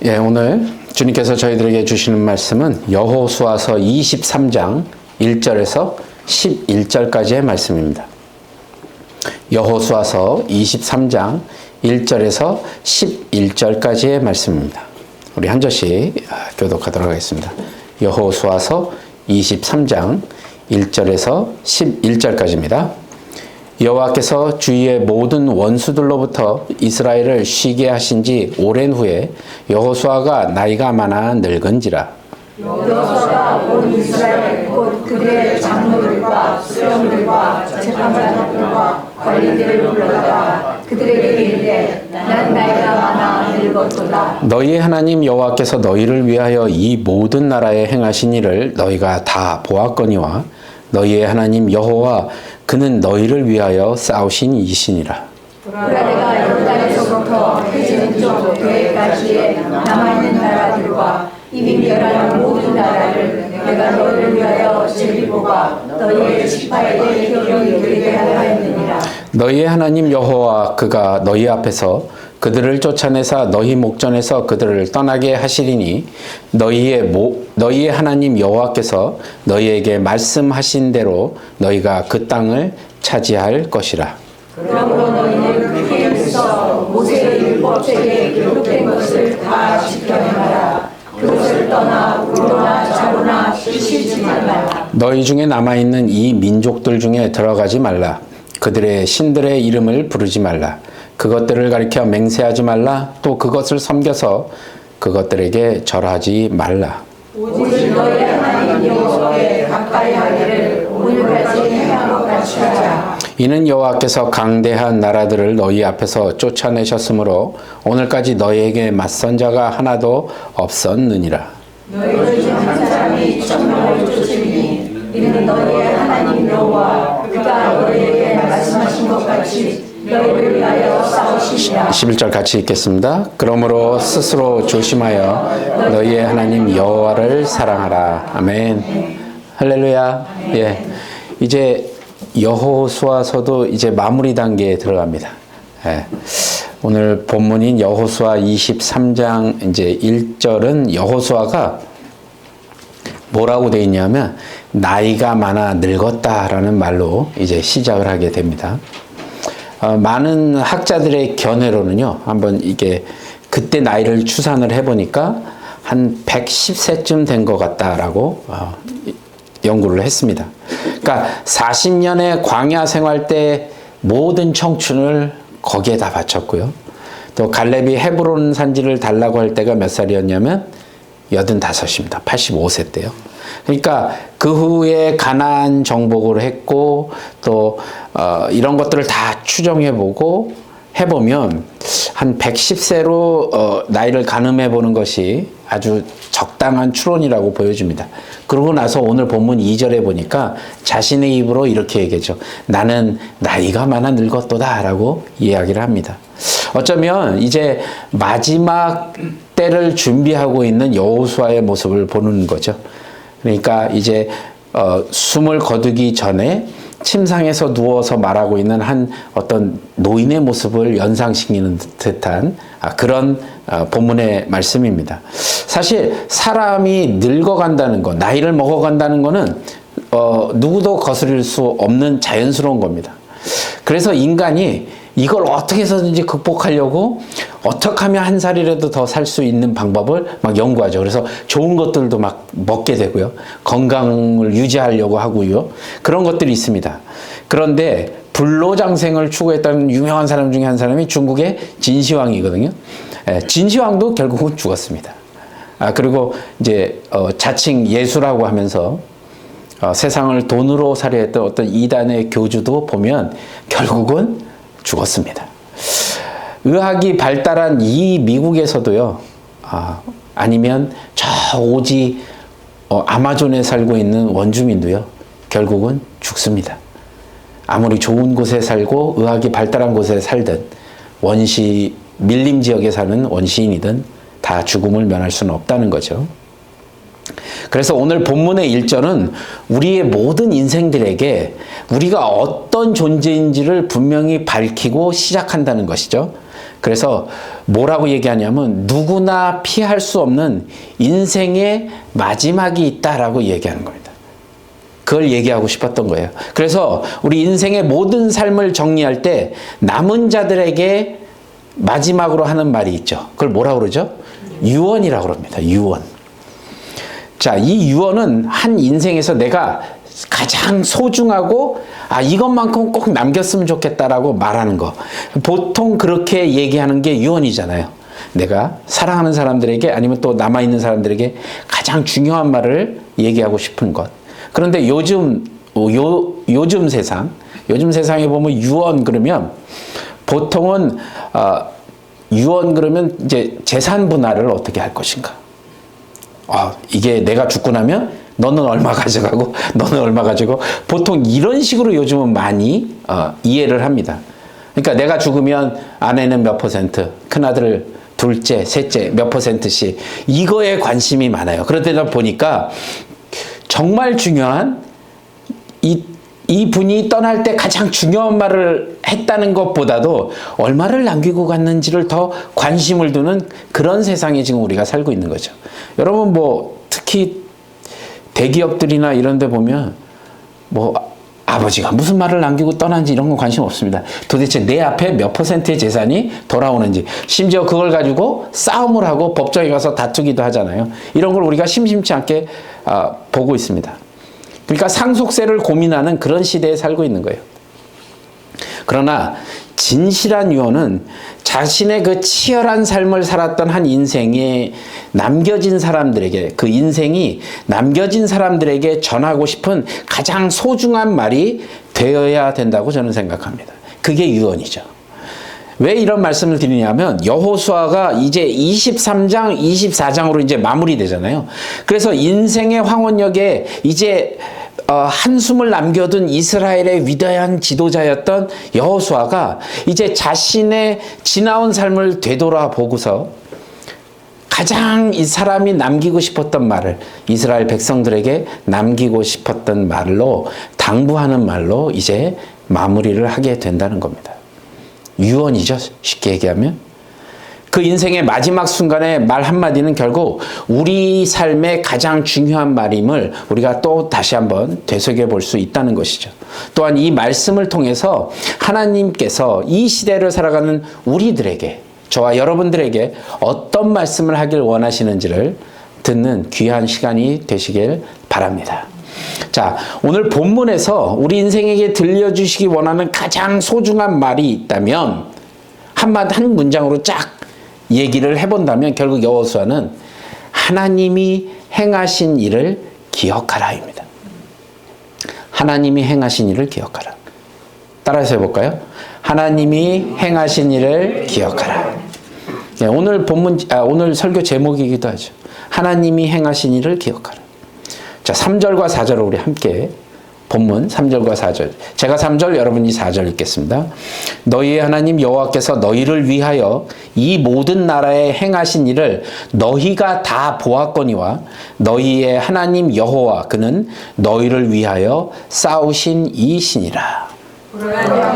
예, 오늘 주님께서 저희들에게 주시는 말씀은 여호수아서 23장 1절에서 11절까지의 말씀입니다. 여호수아서 23장 1절에서 11절까지의 말씀입니다. 우리 한 절씩 교독하도록 하겠습니다. 여호수아서 23장 1절에서 11절까지입니다. 여호와께서 주위의 모든 원수들로부터 이스라엘을 쉬게 하신 지 오랜 후에 여호수아가 나이가 많아 늙은지라. 여호수아가 온 이스라엘 곧 그들의 장로들과 수령들과 재판장들과 관리들을 불러다가 그들에게 이르되 난 나이가 많아 늙었도다. 너희의 하나님 여호와께서 너희를 위하여 이 모든 나라에 행하신 일을 너희가 다 보았거니와 너희의 하나님 여호와 그는 너희를 위하여 싸우신 이시니라. 브라데가 요르단에서부터 해지는 쪽 대까지의 남아있는 나라들과 이미 멸한 모든 나라를 내가 너희를 위하여 제비보가 너희의 지파에게 기업이 되게 하였느니라. 너희의 하나님 여호와 그가 너희 앞에서 그들을 쫓아내사 너희 목전에서 그들을 떠나게 하시리니 너희의 하나님 여호와께서 너희에게 말씀하신 대로 너희가 그 땅을 차지할 것이라. 그러므로 너희는 크게 웃어 모세의 율법책에 기록된 것을 다 지켜 행하라. 그것을 떠나 우로나 자로나 실시지 말라. 너희 중에 남아있는 이 민족들 중에 들어가지 말라. 그들의 신들의 이름을 부르지 말라. 그것들을 가리켜 맹세하지 말라. 또 그것을 섬겨서 그것들에게 절하지 말라. 오직 너희 하나님 여호와에 가까이 하기를 오늘까지 행한 것 같이 하자. 이는 여호와께서 강대한 나라들을 너희 앞에서 쫓아내셨으므로 오늘까지 너희에게 맞선 자가 하나도 없었느니라. 너희들 중 한 사람이 천명을 쫓으니 이는 너희의 하나님 여호와 그가 너희에게 말씀하신 것 같이 너희를 위하여 싸우시리라. 11절 같이 읽겠습니다. 그러므로 스스로 조심하여 너희의 하나님 여호와를 사랑하라. 아멘. 할렐루야. 예. 이제 여호수아서도 이제 마무리 단계에 들어갑니다. 예. 오늘 본문인 여호수아 23장 이제 1절은 여호수아가 뭐라고 되어 있냐면 나이가 많아 늙었다라는 말로 이제 시작을 하게 됩니다. 많은 학자들의 견해로는요, 한번 이게 그때 나이를 추산을 해보니까 한 110세쯤 된 것 같다라고 연구를 했습니다. 그러니까 40년의 광야 생활 때 모든 청춘을 거기에 다 바쳤고요. 또 갈렙이 헤브론 산지를 달라고 할 때가 몇 살이었냐면 85입니다. 85세 때요. 그러니까 그 후에 가나안 정복을 했고 또 이런 것들을 다 추정해보고 해보면 한 110세로 나이를 가늠해 보는 것이 아주 적당한 추론이라고 보여집니다. 그러고 나서 오늘 본문 2절에 보니까 자신의 입으로 이렇게 얘기하죠. 나는 나이가 많아 늙었도다 라고 이야기를 합니다. 어쩌면 이제 마지막 때를 준비하고 있는 여호수아의 모습을 보는 거죠. 그러니까 이제 숨을 거두기 전에 침상에서 누워서 말하고 있는 한 어떤 노인의 모습을 연상시키는 듯한 그런 본문의 말씀입니다. 사실 사람이 늙어간다는 것, 나이를 먹어간다는 것은 누구도 거스릴 수 없는 자연스러운 겁니다. 그래서 인간이 이걸 어떻게 해서든지 극복하려고 어떻게 하면 한 살이라도 더 살 수 있는 방법을 막 연구하죠. 그래서 좋은 것들도 막 먹게 되고요. 건강을 유지하려고 하고요. 그런 것들이 있습니다. 그런데 불로장생을 추구했다는 유명한 사람 중에 한 사람이 중국의 진시황이거든요. 진시황도 결국은 죽었습니다. 그리고 이제 자칭 예수라고 하면서 세상을 돈으로 살해했던 어떤 이단의 교주도 보면 결국은 죽었습니다. 의학이 발달한 이 미국에서도요, 아니면 저 오지 아마존에 살고 있는 원주민도요, 결국은 죽습니다. 아무리 좋은 곳에 살고 의학이 발달한 곳에 살든 밀림 지역에 사는 원시인이든 다 죽음을 면할 수는 없다는 거죠. 그래서 오늘 본문의 1절은 우리의 모든 인생들에게 우리가 어떤 존재인지를 분명히 밝히고 시작한다는 것이죠. 그래서 뭐라고 얘기하냐면 누구나 피할 수 없는 인생의 마지막이 있다라고 얘기하는 겁니다. 그걸 얘기하고 싶었던 거예요. 그래서 우리 인생의 모든 삶을 정리할 때 남은 자들에게 마지막으로 하는 말이 있죠. 그걸 뭐라고 그러죠? 유언이라고 합니다. 유언. 자, 이 유언은 한 인생에서 내가 가장 소중하고 이것만큼 꼭 남겼으면 좋겠다라고 말하는 거. 보통 그렇게 얘기하는 게 유언이잖아요. 내가 사랑하는 사람들에게 아니면 또 남아있는 사람들에게 가장 중요한 말을 얘기하고 싶은 것. 그런데 요즘 세상에 보면 유언 그러면 보통은 유언 그러면 이제 재산 분할을 어떻게 할 것인가. 이게 내가 죽고 나면 너는 얼마 가져가고 너는 얼마 가지고 보통 이런 식으로 요즘은 많이 이해를 합니다. 그러니까 내가 죽으면 아내는 몇 %, 큰아들, 둘째, 셋째 몇 %씩 이거에 관심이 많아요. 그러다 보니까 정말 중요한 이 분이 떠날 때 가장 중요한 말을 했다는 것보다도 얼마를 남기고 갔는지를 더 관심을 두는 그런 세상에 지금 우리가 살고 있는 거죠. 여러분 특히 대기업들이나 이런 데 보면 아버지가 무슨 말을 남기고 떠난지 이런 건 관심 없습니다. 도대체 내 앞에 몇 %의 재산이 돌아오는지, 심지어 그걸 가지고 싸움을 하고 법정에 가서 다투기도 하잖아요. 이런 걸 우리가 심심치 않게 보고 있습니다. 그러니까 상속세를 고민하는 그런 시대에 살고 있는 거예요. 그러나 진실한 유언은 자신의 그 치열한 삶을 살았던 한 인생에 남겨진 사람들에게, 그 인생이 남겨진 사람들에게 전하고 싶은 가장 소중한 말이 되어야 된다고 저는 생각합니다. 그게 유언이죠. 왜 이런 말씀을 드리냐면 여호수아가 이제 23장, 24장으로 이제 마무리되잖아요. 그래서 인생의 황혼역에 이제 한숨을 남겨둔 이스라엘의 위대한 지도자였던 여호수아가 이제 자신의 지나온 삶을 되돌아보고서 가장 이 사람이 남기고 싶었던 말을 이스라엘 백성들에게 남기고 싶었던 말로 당부하는 말로 이제 마무리를 하게 된다는 겁니다. 유언이죠. 쉽게 얘기하면. 그 인생의 마지막 순간에 말 한마디는 결국 우리 삶의 가장 중요한 말임을 우리가 또 다시 한번 되새겨 볼 수 있다는 것이죠. 또한 이 말씀을 통해서 하나님께서 이 시대를 살아가는 우리들에게, 저와 여러분들에게 어떤 말씀을 하길 원하시는지를 듣는 귀한 시간이 되시길 바랍니다. 자, 오늘 본문에서 우리 인생에게 들려주시기 원하는 가장 소중한 말이 있다면 한 문장으로 쫙 얘기를 해본다면 결국 여호수아는 하나님이 행하신 일을 기억하라입니다. 하나님이 행하신 일을 기억하라. 따라서 해볼까요? 하나님이 행하신 일을 기억하라. 네, 오늘 설교 제목이기도 하죠. 하나님이 행하신 일을 기억하라. 자, 3절과 4절을 우리 함께 본문 3절과 4절. 제가 3절, 여러분이 4절 읽겠습니다. 너희의 하나님 여호와께서 너희를 위하여 이 모든 나라에 행하신 일을 너희가 다 보았거니와 너희의 하나님 여호와 그는 너희를 위하여 싸우신 이시니라. 그러나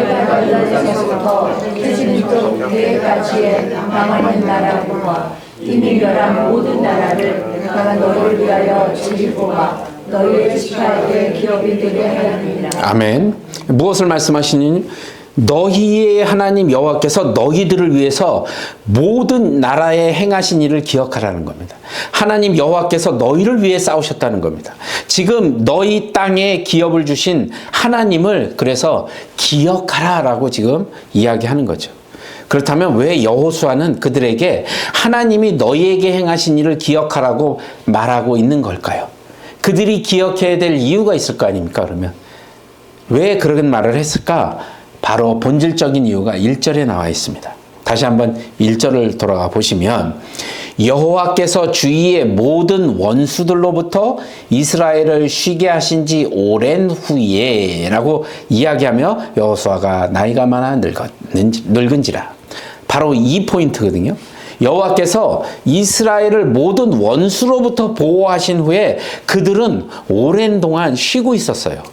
태진쪽 대가지에 망하는 나라와 이미 멸한 모든 나라를 내가 너희를 위하여 지킬 뽑아 너희의 지파에게 기업이 되게 하였느니라. 아멘. 무엇을 말씀하시니? 너희의 하나님 여호와께서 너희들을 위해서 모든 나라에 행하신 일을 기억하라는 겁니다. 하나님 여호와께서 너희를 위해 싸우셨다는 겁니다. 지금 너희 땅에 기업을 주신 하나님을 그래서 기억하라라고 지금 이야기하는 거죠. 그렇다면 왜 여호수아는 그들에게 하나님이 너희에게 행하신 일을 기억하라고 말하고 있는 걸까요? 그들이 기억해야 될 이유가 있을 거 아닙니까? 그러면 왜 그런 말을 했을까? 바로 본질적인 이유가 1절에 나와 있습니다. 다시 한번 1절을 돌아가 보시면 여호와께서 주위의 모든 원수들로부터 이스라엘을 쉬게 하신 지 오랜 후에 라고 이야기하며 여호수아가 나이가 많아 늙은지라. 바로 이 포인트거든요. 여호와께서 이스라엘을 모든 원수로부터 보호하신 후에 그들은 오랜 동안 쉬고 있었어요.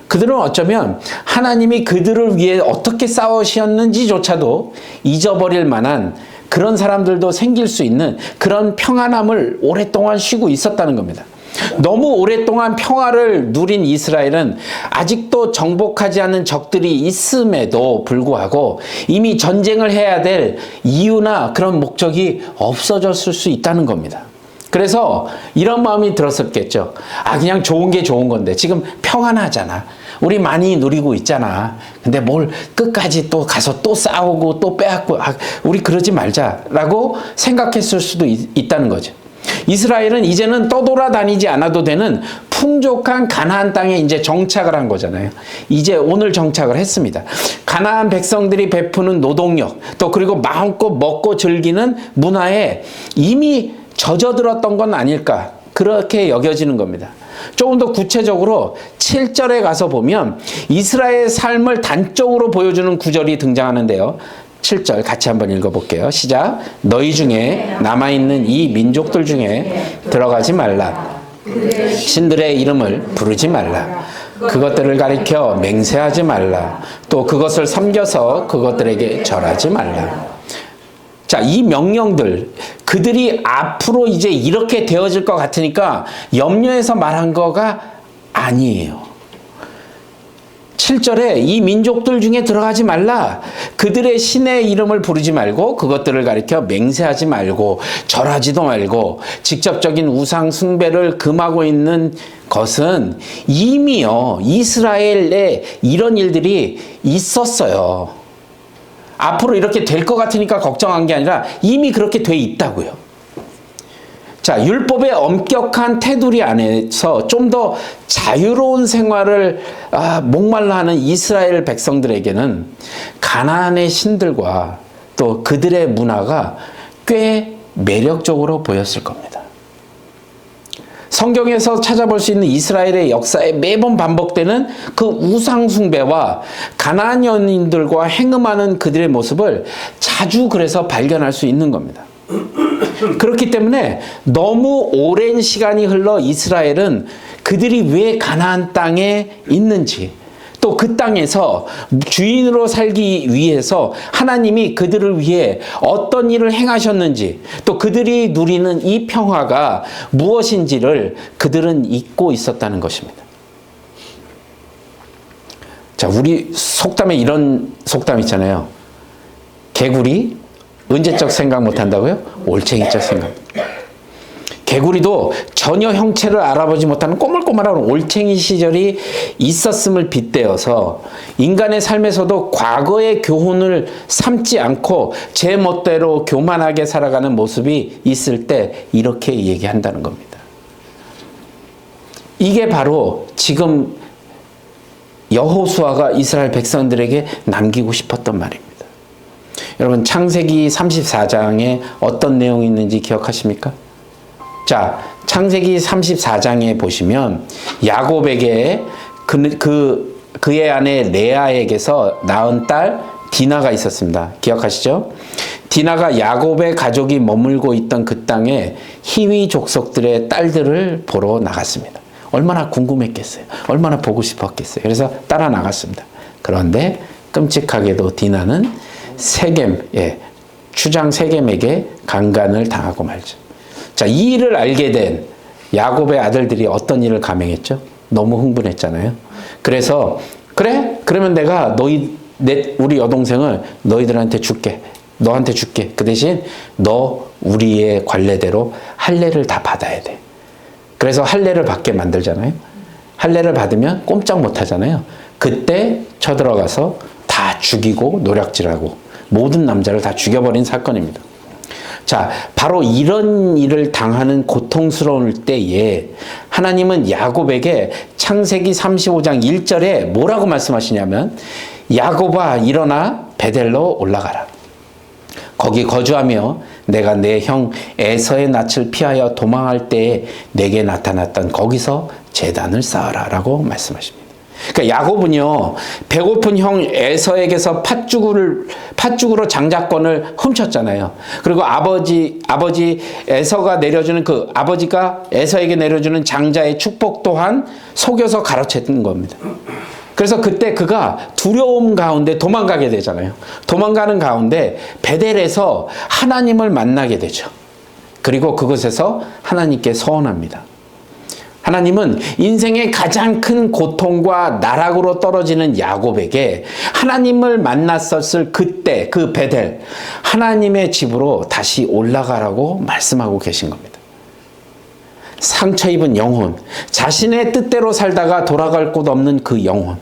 그들은 어쩌면 하나님이 그들을 위해 어떻게 싸우셨는지조차도 잊어버릴 만한 그런 사람들도 생길 수 있는 그런 평안함을 오랫동안 쉬고 있었다는 겁니다. 너무 오랫동안 평화를 누린 이스라엘은 아직도 정복하지 않은 적들이 있음에도 불구하고 이미 전쟁을 해야 될 이유나 그런 목적이 없어졌을 수 있다는 겁니다. 그래서 이런 마음이 들었었겠죠. 그냥 좋은 게 좋은 건데 지금 평안하잖아. 우리 많이 누리고 있잖아. 근데 뭘 끝까지 또 가서 또 싸우고 또 빼앗고 우리 그러지 말자라고 생각했을 수도 있다는 거죠. 이스라엘은 이제는 떠돌아다니지 않아도 되는 풍족한 가나안 땅에 이제 정착을 한 거잖아요. 이제 오늘 정착을 했습니다. 가나안 백성들이 베푸는 노동력, 또 그리고 마음껏 먹고 즐기는 문화에 이미 젖어들었던 건 아닐까, 그렇게 여겨지는 겁니다. 조금 더 구체적으로 7절에 가서 보면 이스라엘의 삶을 단적으로 보여주는 구절이 등장하는데요. 7절 같이 한번 읽어볼게요. 시작. 너희 중에 남아있는 이 민족들 중에 들어가지 말라. 신들의 이름을 부르지 말라. 그것들을 가리켜 맹세하지 말라. 또 그것을 섬겨서 그것들에게 절하지 말라. 자, 이 명령들, 그들이 앞으로 이제 이렇게 되어질 것 같으니까 염려해서 말한 거가 아니에요. 7절에 이 민족들 중에 들어가지 말라. 그들의 신의 이름을 부르지 말고 그것들을 가리켜 맹세하지 말고 절하지도 말고 직접적인 우상 숭배를 금하고 있는 것은 이미요 이스라엘에 이런 일들이 있었어요. 앞으로 이렇게 될 것 같으니까 걱정한 게 아니라 이미 그렇게 돼 있다고요. 자, 율법의 엄격한 테두리 안에서 좀 더 자유로운 생활을 목말라 하는 이스라엘 백성들에게는 가나안의 신들과 또 그들의 문화가 꽤 매력적으로 보였을 겁니다. 성경에서 찾아볼 수 있는 이스라엘의 역사에 매번 반복되는 그 우상 숭배와 가나안 여인들과 행음하는 그들의 모습을 자주 그래서 발견할 수 있는 겁니다. 그렇기 때문에 너무 오랜 시간이 흘러 이스라엘은 그들이 왜 가나안 땅에 있는지, 또 그 땅에서 주인으로 살기 위해서 하나님이 그들을 위해 어떤 일을 행하셨는지, 또 그들이 누리는 이 평화가 무엇인지를 그들은 잊고 있었다는 것입니다. 자, 우리 속담에 이런 속담 있잖아요. 개구리 언제적 생각 못한다고요? 올챙이적 생각. 개구리도 전혀 형체를 알아보지 못하는 꼬물꼬물한 올챙이 시절이 있었음을 빗대어서 인간의 삶에서도 과거의 교훈을 삼지 않고 제 멋대로 교만하게 살아가는 모습이 있을 때 이렇게 얘기한다는 겁니다. 이게 바로 지금 여호수아가 이스라엘 백성들에게 남기고 싶었던 말입니다. 여러분, 창세기 34장에 어떤 내용이 있는지 기억하십니까? 자, 창세기 34장에 보시면 야곱에게 그의 아내 레아에게서 낳은 딸 디나가 있었습니다. 기억하시죠? 디나가 야곱의 가족이 머물고 있던 그 땅에 히위 족속들의 딸들을 보러 나갔습니다. 얼마나 궁금했겠어요. 얼마나 보고 싶었겠어요. 그래서 따라 나갔습니다. 그런데 끔찍하게도 디나는 추장 세겜에게 강간을 당하고 말죠. 자, 이 일을 알게 된 야곱의 아들들이 어떤 일을 감행했죠? 너무 흥분했잖아요. 그래서 그러면 내가 우리 여동생을 너희들한테 줄게. 너한테 줄게. 그 대신 너 우리의 관례대로 할례를 다 받아야 돼. 그래서 할례를 받게 만들잖아요. 할례를 받으면 꼼짝 못 하잖아요. 그때 쳐들어가서 다 죽이고 노략질하고 모든 남자를 다 죽여버린 사건입니다. 자, 바로 이런 일을 당하는 고통스러울 때에 하나님은 야곱에게 창세기 35장 1절에 뭐라고 말씀하시냐면, 야곱아 일어나 베델로 올라가라. 거기 거주하며 내가 내 형 에서의 낯을 피하여 도망할 때에 내게 나타났던 거기서 제단을 쌓아라 라고 말씀하십니다. 그러니까 야곱은요, 배고픈 형 에서에게서 팥죽으로 장자권을 훔쳤잖아요. 그리고 아버지 에서가 내려주는 아버지가 에서에게 내려주는 장자의 축복 또한 속여서 가로챘던 겁니다. 그래서 그때 그가 두려움 가운데 도망가게 되잖아요. 도망가는 가운데 베델에서 하나님을 만나게 되죠. 그리고 그곳에서 하나님께 서원합니다. 하나님은 인생의 가장 큰 고통과 나락으로 떨어지는 야곱에게 하나님을 만났었을 그때 그 베델, 하나님의 집으로 다시 올라가라고 말씀하고 계신 겁니다. 상처 입은 영혼, 자신의 뜻대로 살다가 돌아갈 곳 없는 그 영혼,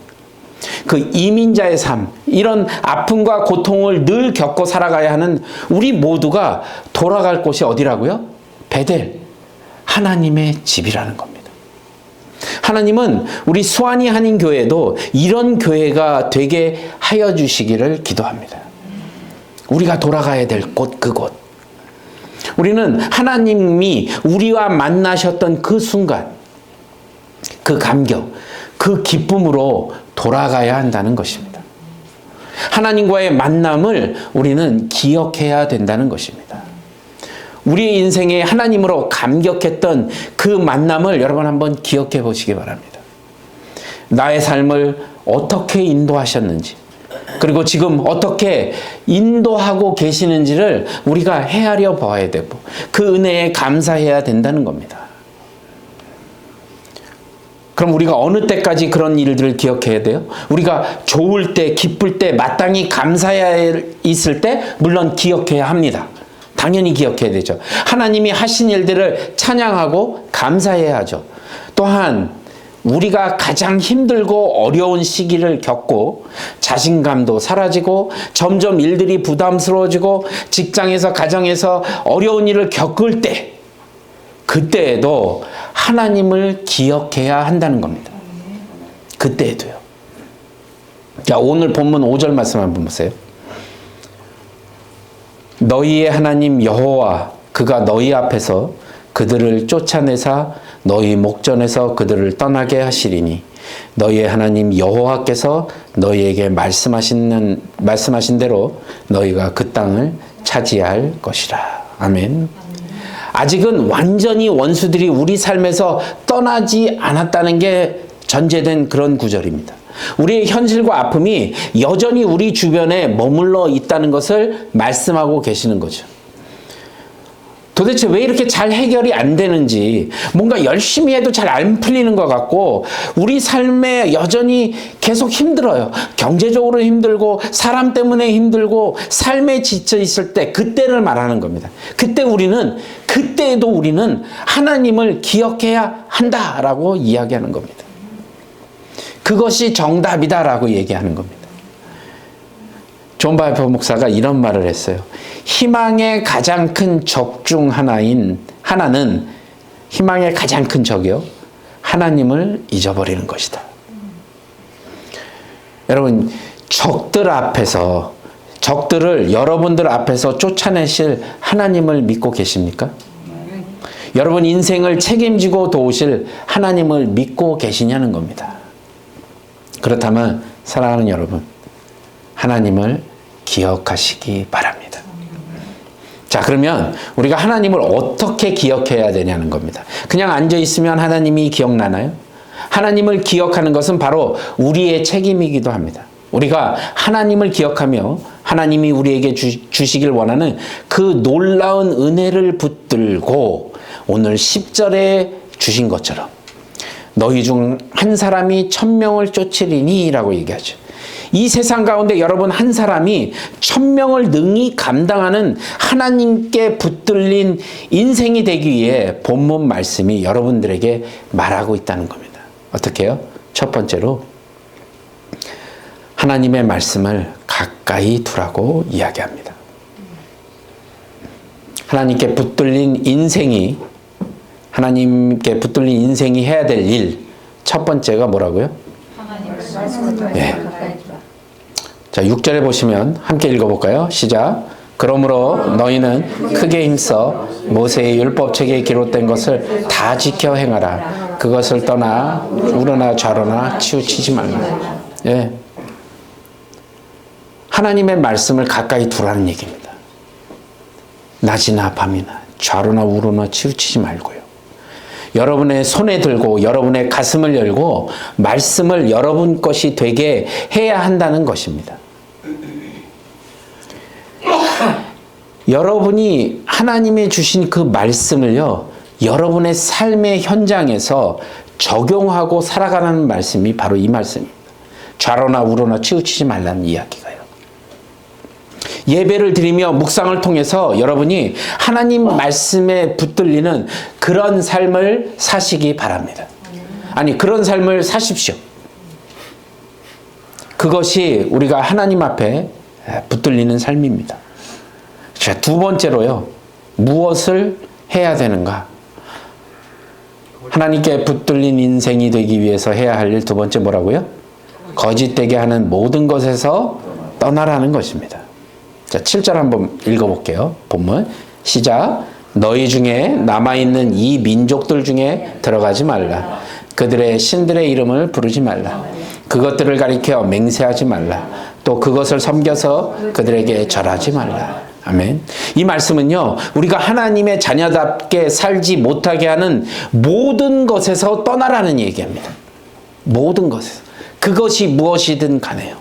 그 이민자의 삶, 이런 아픔과 고통을 늘 겪고 살아가야 하는 우리 모두가 돌아갈 곳이 어디라고요? 베델, 하나님의 집이라는 겁니다. 하나님은 우리 수완이 한인교회도 이런 교회가 되게 하여 주시기를 기도합니다. 우리가 돌아가야 될 곳, 그곳. 우리는 하나님이 우리와 만나셨던 그 순간, 그 감격, 그 기쁨으로 돌아가야 한다는 것입니다. 하나님과의 만남을 우리는 기억해야 된다는 것입니다. 우리의 인생에 하나님으로 감격했던 그 만남을 여러분 한번 기억해 보시기 바랍니다. 나의 삶을 어떻게 인도하셨는지, 그리고 지금 어떻게 인도하고 계시는지를 우리가 헤아려 봐야 되고 그 은혜에 감사해야 된다는 겁니다. 그럼 우리가 어느 때까지 그런 일들을 기억해야 돼요? 우리가 좋을 때, 기쁠 때, 마땅히 감사해야 있을 때 물론 기억해야 합니다. 당연히 기억해야 되죠. 하나님이 하신 일들을 찬양하고 감사해야 하죠. 또한 우리가 가장 힘들고 어려운 시기를 겪고 자신감도 사라지고 점점 일들이 부담스러워지고 직장에서 가정에서 어려운 일을 겪을 때, 그때에도 하나님을 기억해야 한다는 겁니다. 그때에도요. 자, 오늘 본문 5절 말씀 한번 보세요. 너희의 하나님 여호와 그가 너희 앞에서 그들을 쫓아내사 너희 목전에서 그들을 떠나게 하시리니 너희의 하나님 여호와께서 너희에게 말씀하신 대로 너희가 그 땅을 차지할 것이라. 아멘. 아직은 완전히 원수들이 우리 삶에서 떠나지 않았다는 게 전제된 그런 구절입니다. 우리의 현실과 아픔이 여전히 우리 주변에 머물러 있다는 것을 말씀하고 계시는 거죠. 도대체 왜 이렇게 잘 해결이 안 되는지, 뭔가 열심히 해도 잘 안 풀리는 것 같고 우리 삶에 여전히 계속 힘들어요. 경제적으로 힘들고 사람 때문에 힘들고 삶에 지쳐 있을 때, 그때를 말하는 겁니다. 그때에도 우리는 하나님을 기억해야 한다라고 이야기하는 겁니다. 그것이 정답이다라고 얘기하는 겁니다. 존 바이퍼 목사가 이런 말을 했어요. 희망의 가장 큰 적 중 하나는 희망의 가장 큰 적이요, 하나님을 잊어버리는 것이다. 여러분, 적들을 여러분들 앞에서 쫓아내실 하나님을 믿고 계십니까? 여러분 인생을 책임지고 도우실 하나님을 믿고 계시냐는 겁니다. 그렇다면 사랑하는 여러분, 하나님을 기억하시기 바랍니다. 자, 그러면 우리가 하나님을 어떻게 기억해야 되냐는 겁니다. 그냥 앉아있으면 하나님이 기억나나요? 하나님을 기억하는 것은 바로 우리의 책임이기도 합니다. 우리가 하나님을 기억하며 하나님이 우리에게 주시길 원하는 그 놀라운 은혜를 붙들고 오늘 10절에 주신 것처럼 너희 중 한 사람이 1000명을 쫓으리니 라고 얘기하죠. 이 세상 가운데 여러분 한 사람이 1000명을 능히 감당하는 하나님께 붙들린 인생이 되기 위해 본문 말씀이 여러분들에게 말하고 있다는 겁니다. 어떻게 해요? 첫 번째로 하나님의 말씀을 가까이 두라고 이야기합니다. 하나님께 붙들린 인생이 해야 될 일, 첫 번째가 뭐라고요? 예. 자, 6절에 보시면 함께 읽어볼까요? 시작. 그러므로 너희는 크게 힘써 모세의 율법책에 기록된 것을 다 지켜 행하라. 그것을 떠나 우러나 좌로나 치우치지 말라. 예. 하나님의 말씀을 가까이 두라는 얘기입니다. 낮이나 밤이나 좌로나 우로나 치우치지 말고요. 여러분의 손에 들고 여러분의 가슴을 열고 말씀을 여러분 것이 되게 해야 한다는 것입니다. 여러분이 하나님의 주신 그 말씀을요, 여러분의 삶의 현장에서 적용하고 살아가는 말씀이 바로 이 말씀입니다. 좌로나 우로나 치우치지 말라는 이야기가요. 예배를 드리며 묵상을 통해서 여러분이 하나님 말씀에 붙들리는 그런 삶을 사시기 바랍니다. 아니, 그런 삶을 사십시오. 그것이 우리가 하나님 앞에 붙들리는 삶입니다. 자, 두 번째로요, 무엇을 해야 되는가? 하나님께 붙들린 인생이 되기 위해서 해야 할 일 두 번째 뭐라고요? 거짓되게 하는 모든 것에서 떠나라는 것입니다. 자, 7절 한번 읽어볼게요. 본문 시작. 너희 중에 남아있는 이 민족들 중에 들어가지 말라. 그들의 신들의 이름을 부르지 말라. 그것들을 가리켜 맹세하지 말라. 또 그것을 섬겨서 그들에게 절하지 말라. 아멘. 이 말씀은요, 우리가 하나님의 자녀답게 살지 못하게 하는 모든 것에서 떠나라는 얘기합니다. 모든 것에서. 그것이 무엇이든 간에요.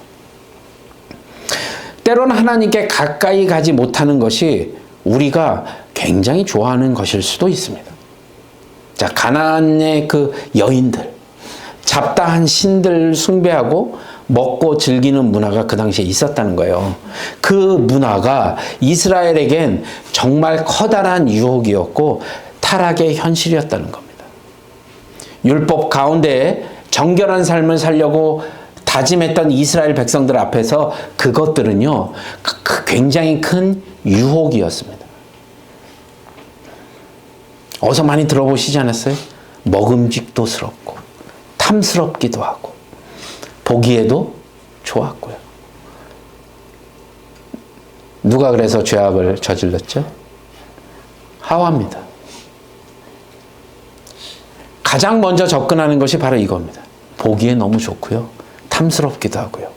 때로는 하나님께 가까이 가지 못하는 것이 우리가 굉장히 좋아하는 것일 수도 있습니다. 자, 가나안의 그 여인들, 잡다한 신들 숭배하고 먹고 즐기는 문화가 그 당시에 있었다는 거예요. 그 문화가 이스라엘에겐 정말 커다란 유혹이었고 타락의 현실이었다는 겁니다. 율법 가운데 정결한 삶을 살려고 다짐했던 이스라엘 백성들 앞에서 그것들은요, 굉장히 큰 유혹이었습니다. 어서 많이 들어보시지 않았어요? 먹음직도스럽고 탐스럽기도 하고 보기에도 좋았고요. 누가 그래서 죄악을 저질렀죠? 하와입니다. 가장 먼저 접근하는 것이 바로 이겁니다. 보기에 너무 좋고요. 탐스럽기도 하고요.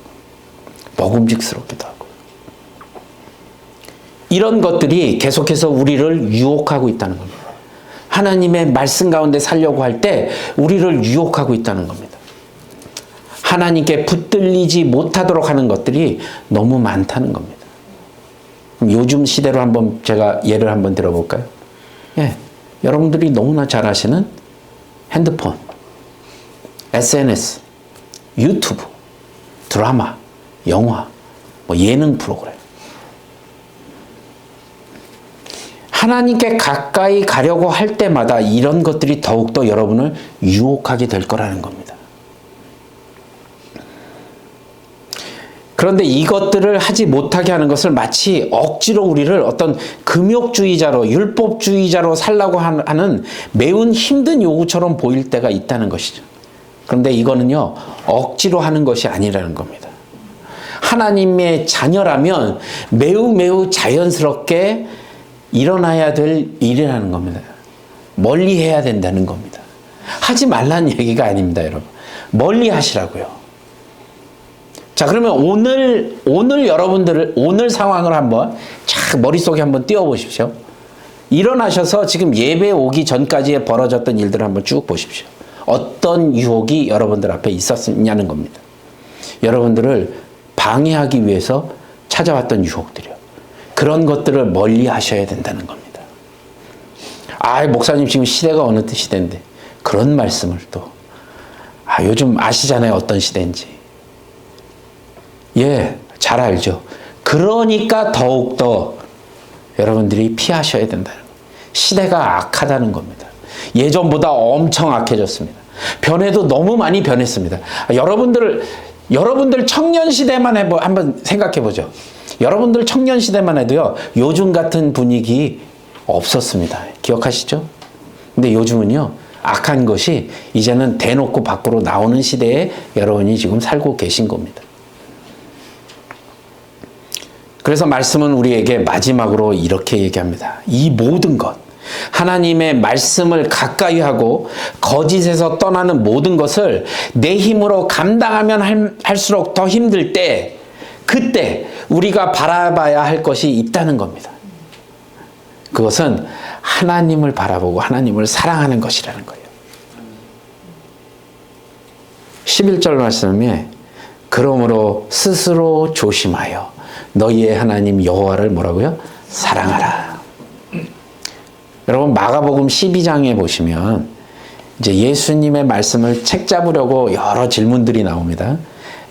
먹음직스럽기도 하고. 이런 것들이 계속해서 우리를 유혹하고 있다는 겁니다. 하나님의 말씀 가운데 살려고 할 때 우리를 유혹하고 있다는 겁니다. 하나님께 붙들리지 못하도록 하는 것들이 너무 많다는 겁니다. 그럼 요즘 시대로 한번 제가 예를 한번 들어볼까요? 예, 여러분들이 너무나 잘 아시는 핸드폰, SNS, 유튜브, 드라마, 영화, 예능 프로그램. 하나님께 가까이 가려고 할 때마다 이런 것들이 더욱더 여러분을 유혹하게 될 거라는 겁니다. 그런데 이것들을 하지 못하게 하는 것을 마치 억지로 우리를 어떤 금욕주의자로, 율법주의자로 살라고 하는 매우 힘든 요구처럼 보일 때가 있다는 것이죠. 그런데 이거는요, 억지로 하는 것이 아니라는 겁니다. 하나님의 자녀라면 매우 자연스럽게 일어나야 될 일이라는 겁니다. 멀리 해야 된다는 겁니다. 하지 말라는 얘기가 아닙니다, 여러분. 멀리 하시라고요. 자, 그러면 오늘 여러분들을, 오늘 상황을 한번 쫙 머릿속에 한번 띄워보십시오. 일어나셔서 지금 예배 오기 전까지 벌어졌던 일들을 한번 쭉 보십시오. 어떤 유혹이 여러분들 앞에 있었냐는 겁니다. 여러분들을 방해하기 위해서 찾아왔던 유혹들이요. 그런 것들을 멀리 하셔야 된다는 겁니다. 아, 목사님 지금 시대가 어느 시대인데 그런 말씀을 또 요즘 아시잖아요, 어떤 시대인지. 예, 잘 알죠. 그러니까 더욱더 여러분들이 피하셔야 된다는 거예요. 시대가 악하다는 겁니다. 예전보다 엄청 악해졌습니다. 변해도 너무 많이 변했습니다. 여러분들 청년 시대만 한번 생각해 보죠. 여러분들 청년 시대만 해도요, 요즘 같은 분위기 없었습니다. 기억하시죠? 근데 요즘은요, 악한 것이 이제는 대놓고 밖으로 나오는 시대에 여러분이 지금 살고 계신 겁니다. 그래서 말씀은 우리에게 마지막으로 이렇게 얘기합니다. 이 모든 것, 하나님의 말씀을 가까이 하고 거짓에서 떠나는 모든 것을 내 힘으로 감당하면 할수록 더 힘들 때, 그때 우리가 바라봐야 할 것이 있다는 겁니다. 그것은 하나님을 바라보고 하나님을 사랑하는 것이라는 거예요. 11절 말씀에 그러므로 스스로 조심하여 너희의 하나님 여호와를 뭐라고요? 사랑하라. 여러분 마가복음 12장에 보시면 이제 예수님의 말씀을 책 잡으려고 여러 질문들이 나옵니다.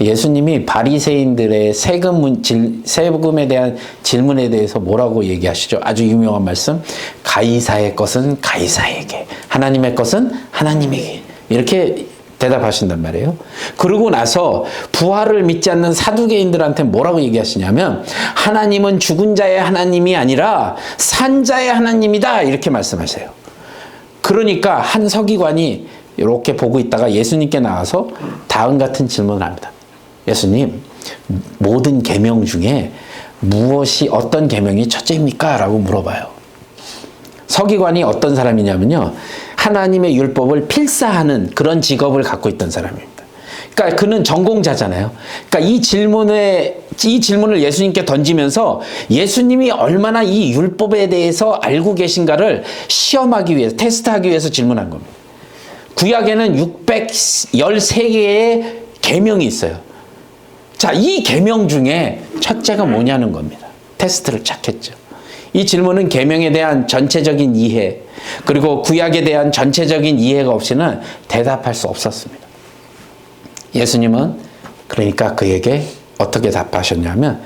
예수님이 바리새인들의 세금에 대한 질문에 대해서 뭐라고 얘기하시죠? 아주 유명한 말씀. 가이사의 것은 가이사에게, 하나님의 것은 하나님에게. 이렇게 대답하신단 말이에요. 그러고 나서 부활을 믿지 않는 사두개인들한테 뭐라고 얘기하시냐면 하나님은 죽은 자의 하나님이 아니라 산 자의 하나님이다. 이렇게 말씀하세요. 그러니까 한 서기관이 이렇게 보고 있다가 예수님께 나와서 다음 같은 질문을 합니다. 예수님, 모든 계명 중에 무엇이 어떤 계명이 첫째입니까? 라고 물어봐요. 서기관이 어떤 사람이냐면요, 하나님의 율법을 필사하는 그런 직업을 갖고 있던 사람입니다. 그러니까 그는 전공자잖아요. 그러니까 이 질문을 예수님께 던지면서 예수님이 얼마나 이 율법에 대해서 알고 계신가를 시험하기 위해서, 테스트하기 위해서 질문한 겁니다. 구약에는 613개의 계명이 있어요. 자, 이 계명 중에 첫째가 뭐냐는 겁니다. 테스트를 착 했죠. 이 질문은 계명에 대한 전체적인 이해, 그리고 구약에 대한 전체적인 이해가 없이는 대답할 수 없었습니다. 예수님은 그러니까 그에게 어떻게 답하셨냐면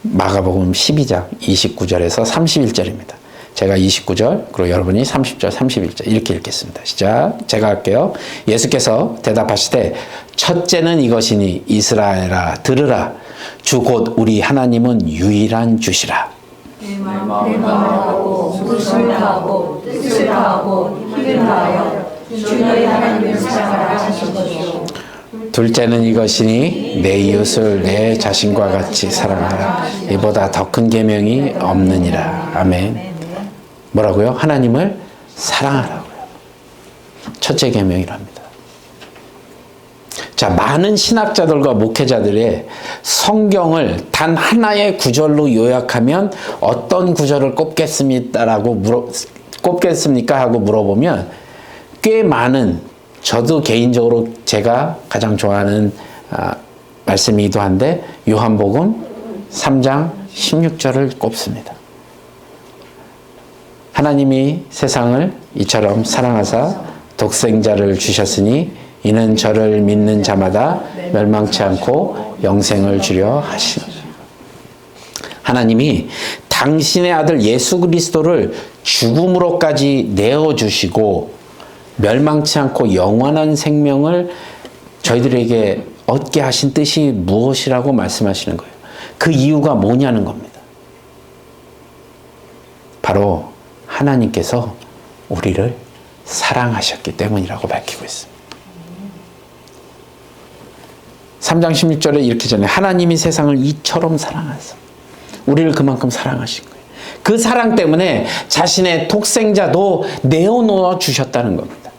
마가복음 12장 29절에서 31절입니다. 제가 29절, 그리고 여러분이 30절, 31절 이렇게 읽겠습니다. 시작. 제가 할게요. 예수께서 대답하시되 첫째는 이것이니 이스라엘아 들으라. 주 곧 우리 하나님은 유일한 주시라. 내 마음을 다하고 뜻을 다하고 뜻을 다하고 힘을 다하여 주 너희 하나님을 사랑하라 하신 것이요. 둘째는 이것이니 내 이웃을 내 자신과 같이 사랑하라. 이보다 더 큰 계명이 없느니라. 아멘. 뭐라고요? 하나님을 사랑하라고요. 첫째 계명이랍니다. 자, 많은 신학자들과 목회자들의 성경을 단 하나의 구절로 요약하면 어떤 구절을 꼽겠습니까? 하고 물어보면 꽤 많은, 저도 개인적으로 제가 가장 좋아하는 말씀이기도 한데 요한복음 3장 16절을 꼽습니다. 하나님이 세상을 이처럼 사랑하사 독생자를 주셨으니 이는 저를 믿는 자마다 멸망치 않고 영생을 주려 하시니. 하나님이 당신의 아들 예수 그리스도를 죽음으로까지 내어주시고 멸망치 않고 영원한 생명을 저희들에게 얻게 하신 뜻이 무엇이라고 말씀하시는 거예요. 그 이유가 뭐냐는 겁니다. 바로 하나님께서 우리를 사랑하셨기 때문이라고 밝히고 있습니다. 3장 16절에 이렇게 전해 하나님이 세상을 이처럼 사랑하사 우리를 그만큼 사랑하신 거예요. 그 사랑 때문에 자신의 독생자도 내어놓아 주셨다는 겁니다.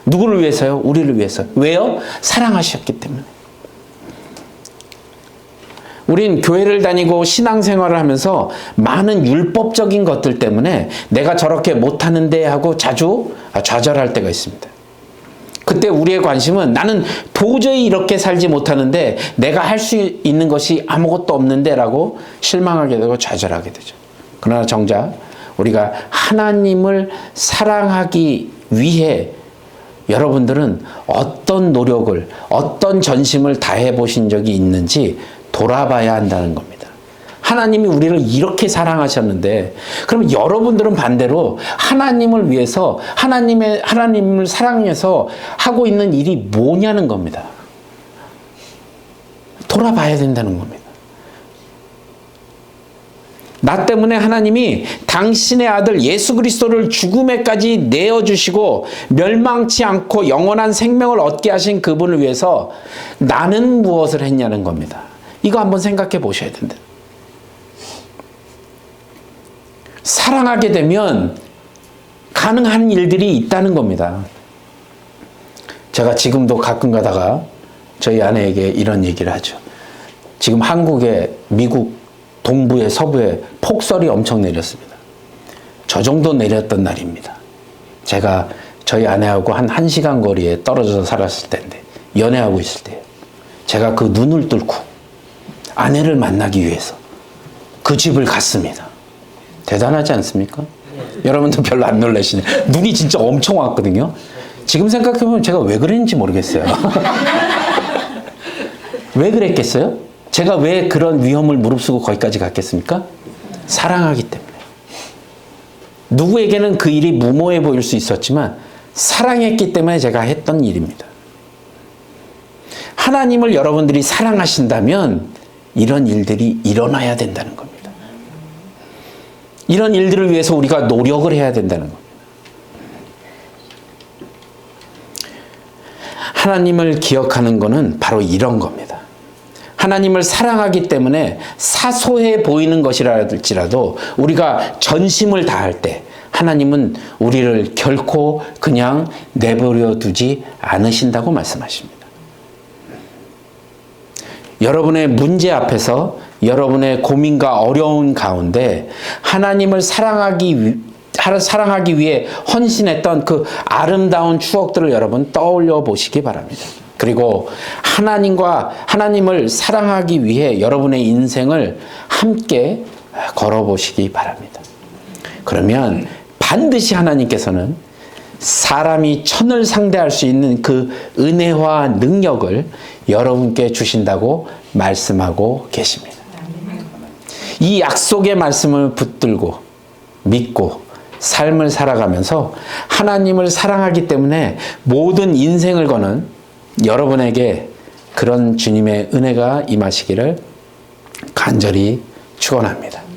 누구를 위해서요? 우리를 위해서. 왜요? 사랑하셨기 때문에. 우린 교회를 다니고 신앙생활을 하면서 많은 율법적인 것들 때문에 내가 저렇게 못하는데 하고 자주 좌절할 때가 있습니다. 그때 우리의 관심은 나는 도저히 이렇게 살지 못하는데 내가 할 수 있는 것이 아무것도 없는데 라고 실망하게 되고 좌절하게 되죠. 그러나 정작 우리가 하나님을 사랑하기 위해 여러분들은 어떤 노력을, 어떤 전심을 다해 보신 적이 있는지 돌아봐야 한다는 겁니다. 하나님이 우리를 이렇게 사랑하셨는데 그럼 여러분들은 반대로 하나님을 위해서 하나님을 사랑해서 하고 있는 일이 뭐냐는 겁니다. 돌아봐야 된다는 겁니다. 나 때문에 하나님이 당신의 아들 예수 그리스도를 죽음에까지 내어주시고 멸망치 않고 영원한 생명을 얻게 하신 그분을 위해서 나는 무엇을 했냐는 겁니다. 이거 한번 생각해 보셔야 된다. 사랑하게 되면 가능한 일들이 있다는 겁니다. 제가 지금도 가끔 가다가 저희 아내에게 이런 얘기를 하죠. 지금 한국에 미국 동부에 서부에 폭설이 엄청 내렸습니다. 저 정도 내렸던 날입니다. 제가 저희 아내하고 한 1시간 거리에 떨어져서 살았을 때인데 연애하고 있을 때 제가 그 눈을 뚫고 아내를 만나기 위해서 그 집을 갔습니다. 대단하지 않습니까? 여러분도 별로 안 놀라시네. 눈이 진짜 엄청 왔거든요. 지금 생각해보면 제가 왜 그랬는지 모르겠어요. 왜 그랬겠어요? 제가 왜 그런 위험을 무릅쓰고 거기까지 갔겠습니까? 사랑하기 때문에. 누구에게는 그 일이 무모해 보일 수 있었지만 사랑했기 때문에 제가 했던 일입니다. 하나님을 여러분들이 사랑하신다면 이런 일들이 일어나야 된다는 겁니다. 이런 일들을 위해서 우리가 노력을 해야 된다는 겁니다. 하나님을 기억하는 것은 바로 이런 겁니다. 하나님을 사랑하기 때문에 사소해 보이는 것이랄지라도 우리가 전심을 다할 때 하나님은 우리를 결코 그냥 내버려 두지 않으신다고 말씀하십니다. 여러분의 문제 앞에서 여러분의 고민과 어려운 가운데 하나님을 사랑하기 위해 헌신했던 그 아름다운 추억들을 여러분 떠올려 보시기 바랍니다. 그리고 하나님을 사랑하기 위해 여러분의 인생을 함께 걸어보시기 바랍니다. 그러면 반드시 하나님께서는 사람이 천을 상대할 수 있는 그 은혜와 능력을 여러분께 주신다고 말씀하고 계십니다. 이 약속의 말씀을 붙들고 믿고 삶을 살아가면서 하나님을 사랑하기 때문에 모든 인생을 거는 여러분에게 그런 주님의 은혜가 임하시기를 간절히 축원합니다.